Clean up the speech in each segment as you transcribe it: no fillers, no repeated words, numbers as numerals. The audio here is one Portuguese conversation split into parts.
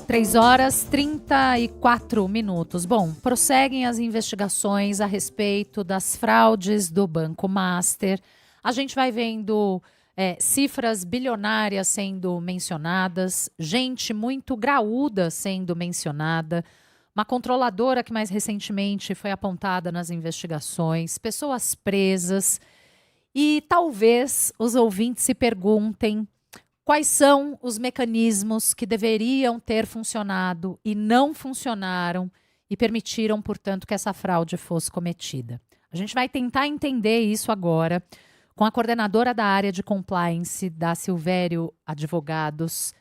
3h34. Bom, prosseguem as investigações a respeito das fraudes do Banco Master. A gente vai vendo cifras bilionárias sendo mencionadas, gente muito graúda sendo mencionada, uma controladora que mais recentemente foi apontada nas investigações, pessoas presas. E talvez os ouvintes se perguntem quais são os mecanismos que deveriam ter funcionado e não funcionaram e permitiram, portanto, que essa fraude fosse cometida. A gente vai tentar entender isso agora com a coordenadora da área de compliance da Silveiro Advogados,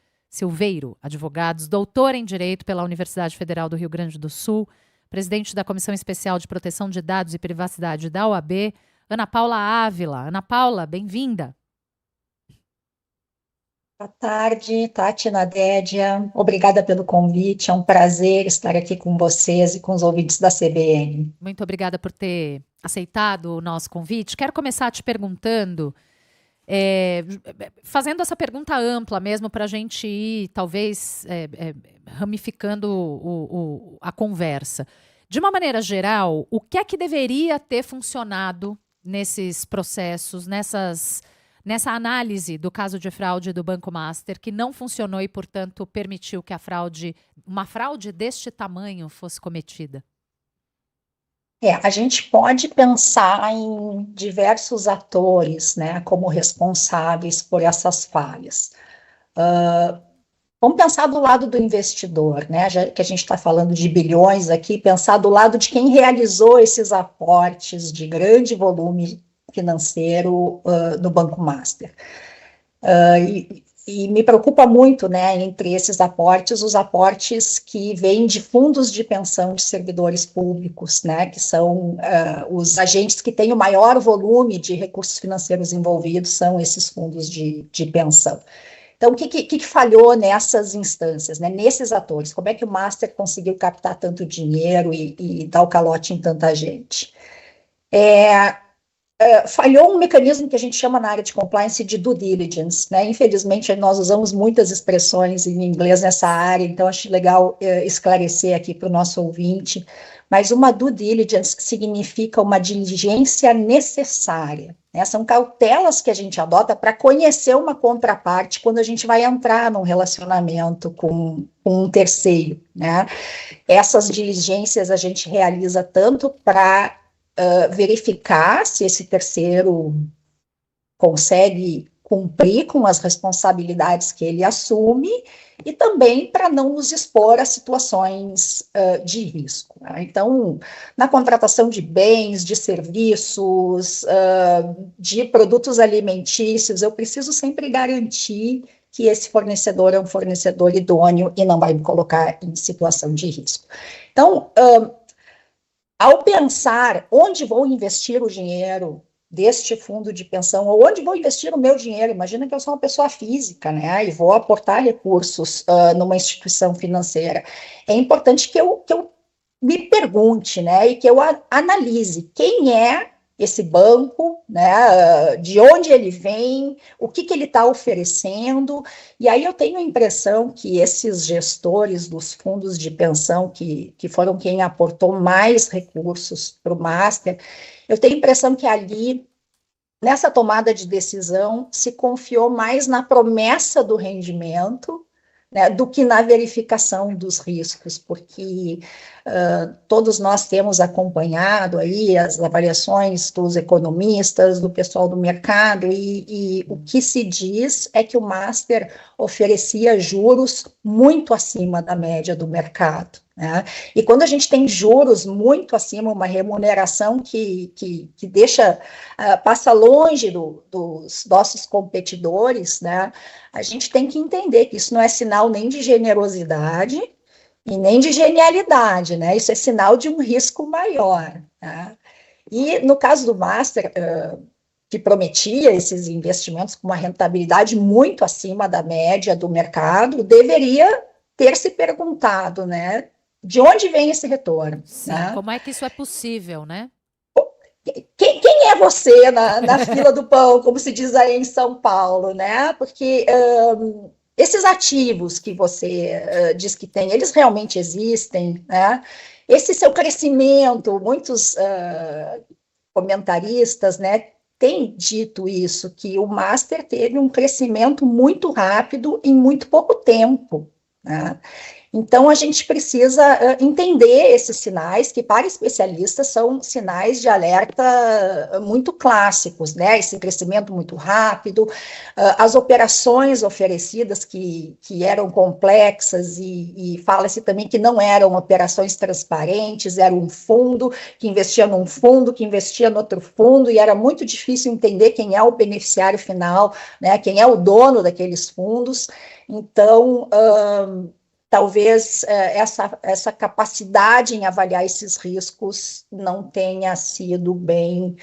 doutora em Direito pela Universidade Federal do Rio Grande do Sul, presidente da Comissão Especial de Proteção de Dados e Privacidade da OAB, Ana Paula Ávila. Ana Paula, bem-vinda. Boa tarde, Tati, Nadédia. Obrigada pelo convite. É um prazer estar aqui com vocês e com os ouvintes da CBN. Muito obrigada por ter aceitado o nosso convite. Quero começar te perguntando, fazendo essa pergunta ampla mesmo para a gente ir, talvez, ramificando a conversa. De uma maneira geral, o que é que deveria ter funcionado nesses processos, nessa análise do caso de fraude do Banco Master, que não funcionou e, portanto, permitiu que uma fraude deste tamanho fosse cometida? A gente pode pensar em diversos atores, né, como responsáveis por essas falhas. Vamos pensar do lado do investidor, né, já que a gente está falando de bilhões aqui, pensar do lado de quem realizou esses aportes de grande volume financeiro no Banco Master. E me preocupa muito, né, entre esses aportes, os aportes que vêm de fundos de pensão de servidores públicos, né, que são os agentes que têm o maior volume de recursos financeiros envolvidos, são esses fundos de pensão. Então, o que falhou nessas instâncias, né, nesses atores? Como é que o Master conseguiu captar tanto dinheiro e dar o calote em tanta gente? Falhou um mecanismo que a gente chama na área de compliance de due diligence, né? Infelizmente, nós usamos muitas expressões em inglês nessa área, então acho legal esclarecer aqui para o nosso ouvinte, mas uma due diligence significa uma diligência necessária, né? São cautelas que a gente adota para conhecer uma contraparte quando a gente vai entrar num relacionamento com um terceiro, né? Essas diligências a gente realiza tanto para verificar se esse terceiro consegue cumprir com as responsabilidades que ele assume e também para não nos expor a situações de risco, né? Então, na contratação de bens, de serviços, de produtos alimentícios, eu preciso sempre garantir que esse fornecedor é um fornecedor idôneo e não vai me colocar em situação de risco. Então, ao pensar onde vou investir o dinheiro deste fundo de pensão, ou onde vou investir o meu dinheiro, imagina que eu sou uma pessoa física, né, e vou aportar recursos numa instituição financeira, é importante que eu me pergunte, né, e que eu analise quem é esse banco, né, de onde ele vem, o que ele está oferecendo, e aí eu tenho a impressão que esses gestores dos fundos de pensão, que foram quem aportou mais recursos para o Master, eu tenho a impressão que ali, nessa tomada de decisão, se confiou mais na promessa do rendimento, né, do que na verificação dos riscos, porque todos nós temos acompanhado aí as avaliações dos economistas, do pessoal do mercado, e o que se diz é que o Master oferecia juros muito acima da média do mercado, né? E quando a gente tem juros muito acima, uma remuneração que deixa, passa longe dos nossos competidores, né? A gente tem que entender que isso não é sinal nem de generosidade e nem de genialidade, né? Isso é sinal de um risco maior, né? E no caso do Master, que prometia esses investimentos com uma rentabilidade muito acima da média do mercado, deveria ter se perguntado, né? De onde vem esse retorno? Sim, né? Como é que isso é possível, né? Quem é você na fila do pão, como se diz aí em São Paulo, né? Porque esses ativos que você diz que tem, eles realmente existem, né? Esse seu crescimento, muitos comentaristas, né, têm dito isso, que o Master teve um crescimento muito rápido em muito pouco tempo, né? Então, a gente precisa entender esses sinais, que para especialistas são sinais de alerta muito clássicos, né? Esse crescimento muito rápido, as operações oferecidas que eram complexas, e fala-se também que não eram operações transparentes, era um fundo que investia num fundo, que investia no outro fundo, e era muito difícil entender quem é o beneficiário final, né? Quem é o dono daqueles fundos. Então, talvez essa capacidade em avaliar esses riscos não tenha sido bem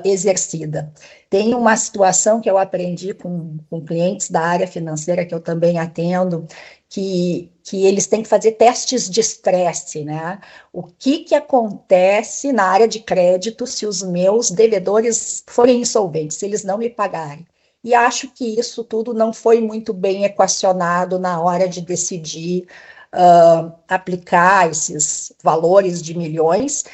exercida. Tem uma situação que eu aprendi com clientes da área financeira, que eu também atendo, que eles têm que fazer testes de estresse, né? O que acontece na área de crédito se os meus devedores forem insolventes, se eles não me pagarem? E acho que isso tudo não foi muito bem equacionado na hora de decidir aplicar esses valores de milhões.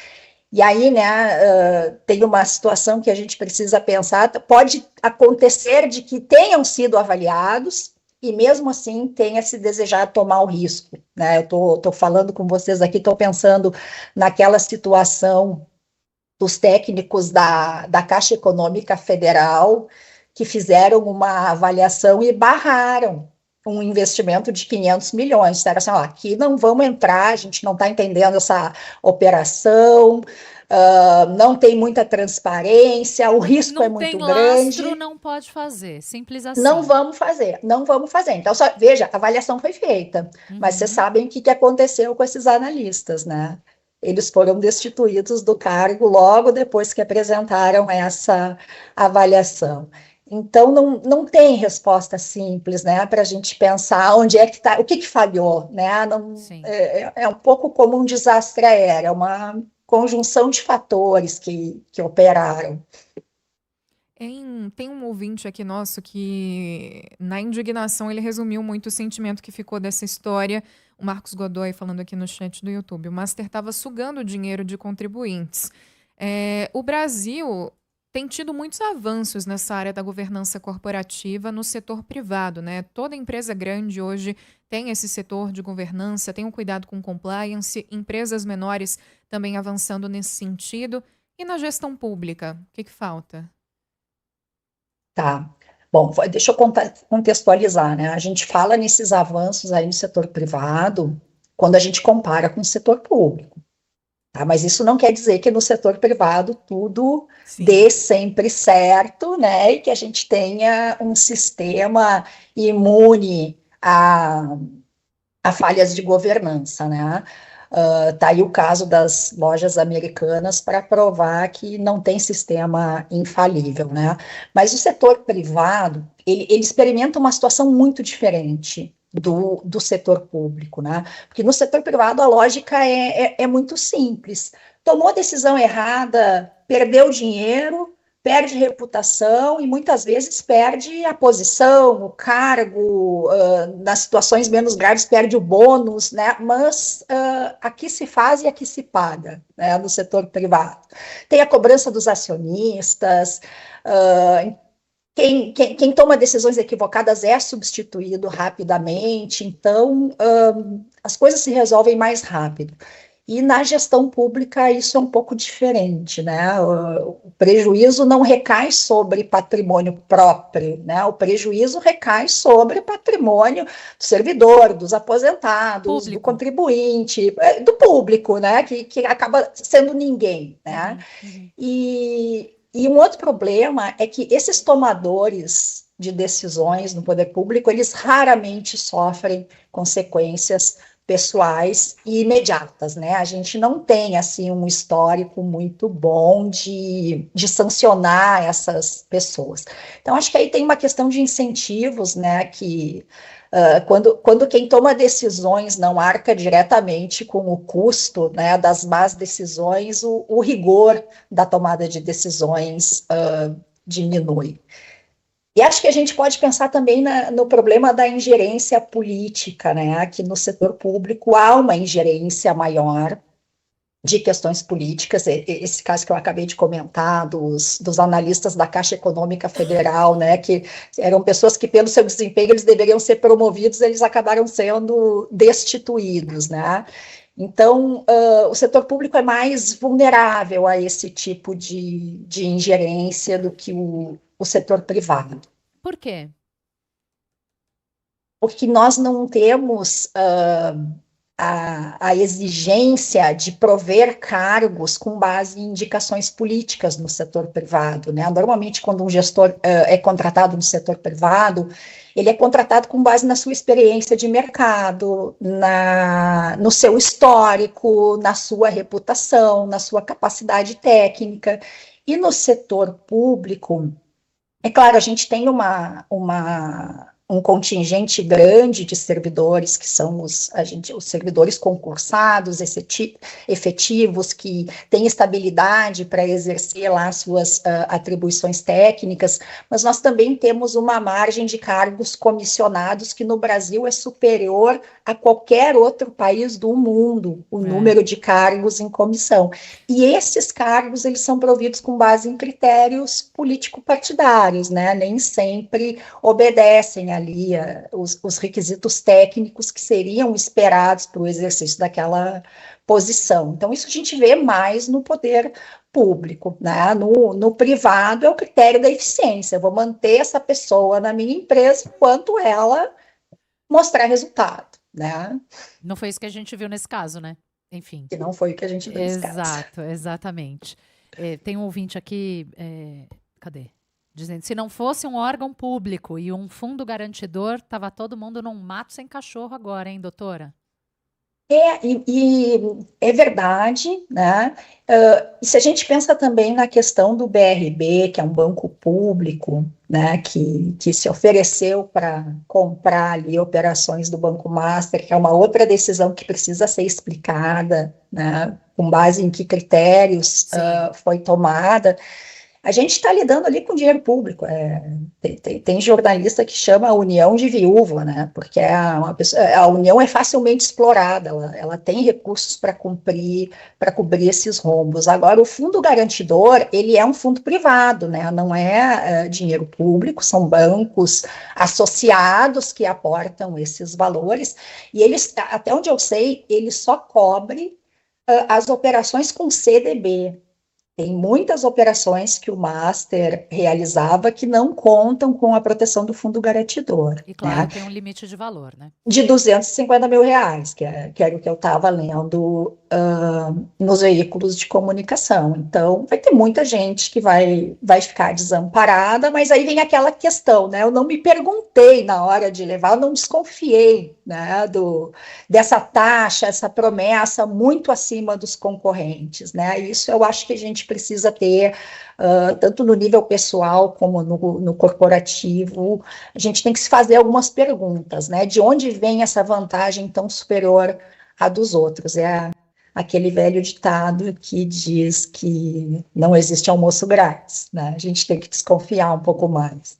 E aí, né, tem uma situação que a gente precisa pensar, pode acontecer de que tenham sido avaliados e mesmo assim tenha se desejado tomar o risco, né? Eu estou falando com vocês aqui, estou pensando naquela situação dos técnicos da Caixa Econômica Federal, que fizeram uma avaliação e barraram um investimento de 500 milhões. Disseram assim, ó, aqui não vamos entrar, a gente não está entendendo essa operação, não tem muita transparência, o risco é muito grande. Não tem lastro, não pode fazer, simples assim. Não vamos fazer. Então, veja, a avaliação foi feita, mas vocês sabem o que aconteceu com esses analistas, né? Eles foram destituídos do cargo logo depois que apresentaram essa avaliação. Então, não tem resposta simples, né, para a gente pensar onde é que está, o que falhou, né? É um pouco como um desastre aéreo, é uma conjunção de fatores que operaram. Tem um ouvinte aqui nosso que, na indignação, ele resumiu muito o sentimento que ficou dessa história. O Marcos Godoy falando aqui no chat do YouTube. O Master estava sugando o dinheiro de contribuintes. O Brasil tem tido muitos avanços nessa área da governança corporativa no setor privado, né? Toda empresa grande hoje tem esse setor de governança, tem um cuidado com compliance, empresas menores também avançando nesse sentido. E na gestão pública, o que falta? Tá. Bom, deixa eu contextualizar, né? A gente fala nesses avanços aí no setor privado quando a gente compara com o setor público. Tá? Mas isso não quer dizer que no setor privado tudo dê sempre certo, né? E que a gente tenha um sistema imune a falhas de governança, né? Tá aí o caso das lojas americanas para provar que não tem sistema infalível, né? Mas o setor privado, ele experimenta uma situação muito diferente do setor público, né? Porque no setor privado a lógica é muito simples. Tomou a decisão errada, perdeu dinheiro, perde reputação e muitas vezes perde a posição, o cargo, nas situações menos graves perde o bônus, né? Mas aqui se faz e aqui se paga, né? No setor privado. Tem a cobrança dos acionistas, quem toma decisões equivocadas é substituído rapidamente, então as coisas se resolvem mais rápido. E na gestão pública isso é um pouco diferente, né? O prejuízo não recai sobre patrimônio próprio, né? O prejuízo recai sobre patrimônio do servidor, dos aposentados, do contribuinte, do público, né? Que acaba sendo ninguém, né? E um outro problema é que esses tomadores de decisões no poder público, eles raramente sofrem consequências pessoais e imediatas, né? A gente não tem, assim, um histórico muito bom de sancionar essas pessoas. Então, acho que aí tem uma questão de incentivos, né, que quando quem toma decisões não arca diretamente com o custo, né, das más decisões, o rigor da tomada de decisões diminui. E acho que a gente pode pensar também no problema da ingerência política, né? Que no setor público há uma ingerência maior de questões políticas, esse caso que eu acabei de comentar, dos analistas da Caixa Econômica Federal, né, que eram pessoas que, pelo seu desempenho, eles deveriam ser promovidos, eles acabaram sendo destituídos, né. Então, o setor público é mais vulnerável a esse tipo de ingerência do que o setor privado. Por quê? Porque nós não temos a exigência de prover cargos com base em indicações políticas no setor privado, né? Normalmente, quando um gestor é contratado no setor privado, ele é contratado com base na sua experiência de mercado, no seu histórico, na sua reputação, na sua capacidade técnica. E no setor público, é claro, a gente tem um contingente grande de servidores, que são os servidores concursados, efetivos, que têm estabilidade para exercer lá suas atribuições técnicas, mas nós também temos uma margem de cargos comissionados que no Brasil é superior a qualquer outro país do mundo, o número de cargos em comissão. E esses cargos, eles são providos com base em critérios político-partidários, né? Nem sempre obedecem ali os requisitos técnicos que seriam esperados para o exercício daquela posição. Então, isso a gente vê mais no poder público, né? No privado é o critério da eficiência. Eu vou manter essa pessoa na minha empresa enquanto ela mostrar resultado, né? Não foi isso que a gente viu nesse caso, né? Enfim. Que não foi o que a gente viu nesse caso. Exato, exatamente. Tem um ouvinte aqui, cadê? Dizendo, se não fosse um órgão público e um fundo garantidor, tava todo mundo num mato sem cachorro agora, hein, doutora? E é verdade, né? E se a gente pensa também na questão do BRB, que é um banco público, né, que se ofereceu para comprar ali operações do Banco Master, que é uma outra decisão que precisa ser explicada, né, com base em que critérios foi tomada. A gente está lidando ali com dinheiro público. Tem jornalista que chama a União de viúva, né? Porque a União é facilmente explorada, ela tem recursos para cobrir esses rombos. Agora, o fundo garantidor, ele é um fundo privado, né? Não é dinheiro público, são bancos associados que aportam esses valores, e eles, até onde eu sei, ele só cobre as operações com CDB. Tem muitas operações que o Master realizava que não contam com a proteção do fundo garantidor. E claro, né? tem um limite de valor, né? De R$250 mil, que era o que eu estava lendo nos veículos de comunicação. Então, vai ter muita gente que vai ficar desamparada, mas aí vem aquela questão, né? Eu não me perguntei na hora de levar, eu não desconfiei, né, dessa taxa, essa promessa muito acima dos concorrentes, né? Isso eu acho que a gente precisa ter, tanto no nível pessoal como no corporativo. A gente tem que se fazer algumas perguntas, né? De onde vem essa vantagem tão superior à dos outros? É aquele velho ditado que diz que não existe almoço grátis, né? A gente tem que desconfiar um pouco mais.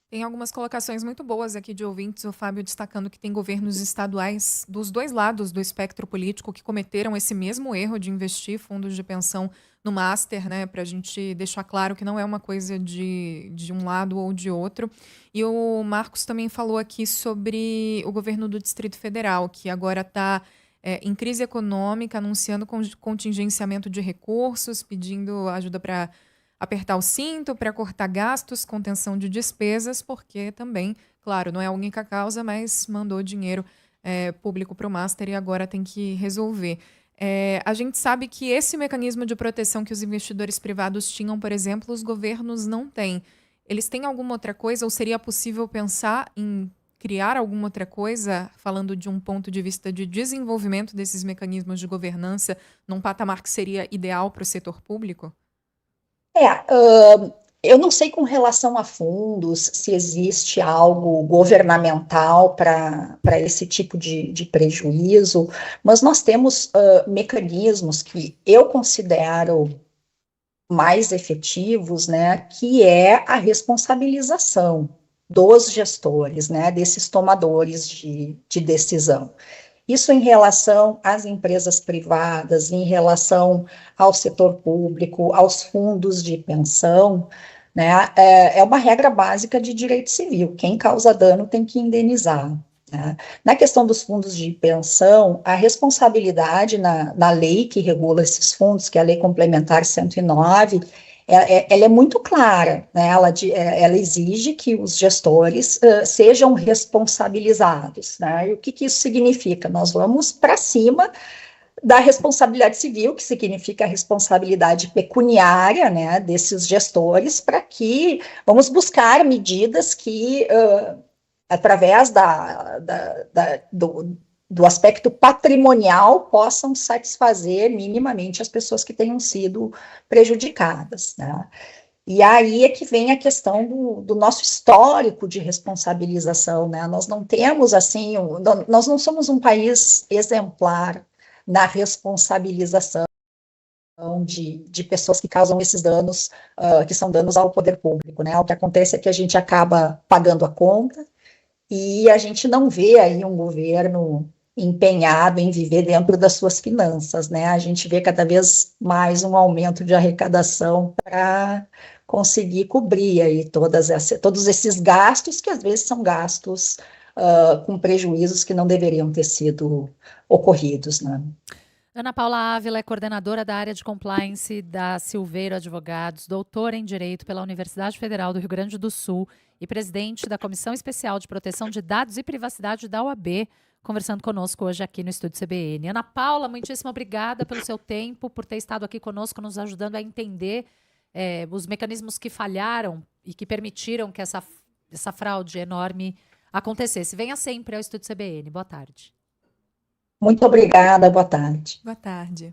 Tem algumas colocações muito boas aqui de ouvintes, o Fábio destacando que tem governos estaduais dos dois lados do espectro político que cometeram esse mesmo erro de investir fundos de pensão no Master, né, para a gente deixar claro que não é uma coisa de um lado ou de outro. E o Marcos também falou aqui sobre o governo do Distrito Federal, que agora está em crise econômica, anunciando contingenciamento de recursos, pedindo ajuda para apertar o cinto, para cortar gastos, contenção de despesas, porque também, claro, não é a única causa, mas mandou dinheiro público para o Master e agora tem que resolver. A gente sabe que esse mecanismo de proteção que os investidores privados tinham, por exemplo, os governos não têm. Eles têm alguma outra coisa, ou seria possível pensar em criar alguma outra coisa, falando de um ponto de vista de desenvolvimento desses mecanismos de governança, num patamar que seria ideal para o setor público? Eu não sei com relação a fundos, se existe algo governamental para esse tipo de prejuízo, mas nós temos mecanismos que eu considero mais efetivos, né, que é a responsabilização dos gestores, né, desses tomadores de decisão. Isso em relação às empresas privadas, em relação ao setor público, aos fundos de pensão, né, é uma regra básica de direito civil. Quem causa dano tem que indenizar. Né? Na questão dos fundos de pensão, a responsabilidade na lei que regula esses fundos, que é a Lei Complementar 109, ela é muito clara, né? Ela exige que os gestores sejam responsabilizados. Né? E o que isso significa? Nós vamos para cima da responsabilidade civil, que significa a responsabilidade pecuniária, né, desses gestores, para que vamos buscar medidas que através do aspecto patrimonial, possam satisfazer minimamente as pessoas que tenham sido prejudicadas. Né? E aí é que vem a questão do nosso histórico de responsabilização. Né? Nós não temos, assim, nós não somos um país exemplar na responsabilização de pessoas que causam esses danos, que são danos ao poder público. Né? O que acontece é que a gente acaba pagando a conta, e a gente não vê aí um governo empenhado em viver dentro das suas finanças, né? A gente vê cada vez mais um aumento de arrecadação para conseguir cobrir aí todos esses gastos, que às vezes são gastos com prejuízos que não deveriam ter sido ocorridos, né? Ana Paula Ávila é coordenadora da área de compliance da Silveiro Advogados, doutora em Direito pela Universidade Federal do Rio Grande do Sul e presidente da Comissão Especial de Proteção de Dados e Privacidade da OAB, conversando conosco hoje aqui no Estúdio CBN. Ana Paula, muitíssimo obrigada pelo seu tempo, por ter estado aqui conosco, nos ajudando a entender os mecanismos que falharam e que permitiram que essa fraude enorme acontecesse. Venha sempre ao Estúdio CBN. Boa tarde. Muito obrigada, boa tarde. Boa tarde.